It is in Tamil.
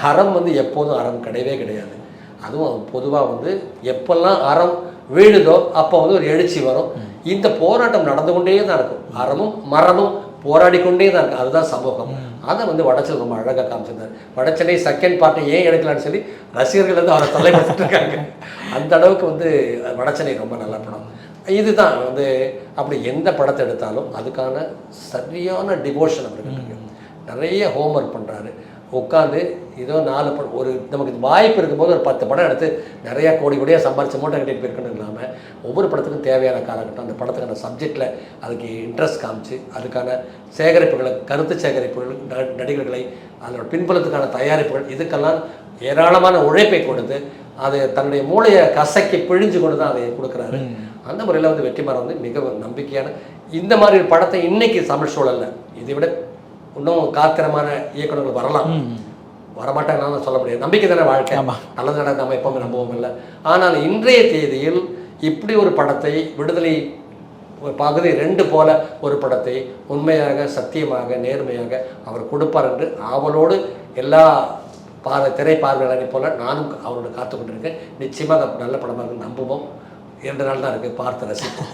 அறம் வந்து எப்போதும் அறம் கிடையவே கிடையாது. அதுவும் பொதுவாக வந்து எப்பெல்லாம் அறம் வீழுதோ அப்போ வந்து ஒரு எழுச்சி வரும். இந்த போராட்டம் நடந்து கொண்டே தான் இருக்கும். அறமும் மரமும் போராடி கொண்டே தான் இருக்கும். அதுதான் சமூகம். அதை வந்து வடச்சல் ரொம்ப அழகாக காமிச்சிருந்தார். வடச்சென்னை செகண்ட் பார்ட்டை ஏன் எடுக்கலான்னு சொல்லி ரசிகர்கள் வந்து அவரை தொல்லைப்படுத்திட்டு இருக்காங்க. அந்த அளவுக்கு வந்து வடச்சென்னை ரொம்ப நல்ல படம். இதுதான் வந்து அப்படி எந்த படத்தை எடுத்தாலும் அதுக்கான சரியான டிவோஷன் அவருக்கு இருக்கு. நிறைய ஹோம்ஒர்க் பண்ணுறாரு. உட்காந்து ஏதோ 4 படம் ஒரு நமக்கு வாய்ப்பு இருக்கும்போது ஒரு 10 படம் எடுத்து நிறையா கோடியாக சம்பாரிச்சு மூட்டை கட்டிட்டு போயிருக்கணும் இல்லாமல் ஒவ்வொரு படத்துக்கும் தேவையான காலகட்டம் அந்த படத்துக்கான சப்ஜெக்டில் அதுக்கு இன்ட்ரெஸ்ட் காமிச்சு அதுக்கான சேகரிப்புகளை கருத்து சேகரிப்புகள் நடிகர்களை அதோட பின்புலத்துக்கான தயாரிப்புகள் இதுக்கெல்லாம் ஏராளமான உழைப்பை கொடுத்து அது தன்னுடைய மூளையை கசக்கி பிழிஞ்சு கொண்டு தான் அதை கொடுக்குறாரு. அந்த முறையில் வந்து வெற்றிமாறன் வந்து மிக நம்பிக்கையான இந்த மாதிரி ஒரு படத்தை இன்னைக்கு தமிழ் சூழலில் இதை விட இன்னும் காத்திரமான இயக்குநர்கள் வரலாம், வரமாட்டாங்கன்னு சொல்ல முடியாது. நம்பிக்கை தானே வாழ்க்கை, நல்லது நடந்து நம்ம எப்பவுமே நம்பவும் இல்லை. ஆனால் இன்றைய தேதியில் இப்படி ஒரு படத்தை விடுதலை பகுதி 2 போல ஒரு படத்தை உண்மையாக சத்தியமாக நேர்மையாக அவர் கொடுப்பார் என்று ஆவலோடு எல்லா திரை பார்வையாளரை போல நானும் அவரோட காத்து கொண்டிருக்கேன். நிச்சயமாக நல்ல படமாக நம்புவோம். 2 நாள் தான் இருக்குது, பார்த்து ரசிப்போம்.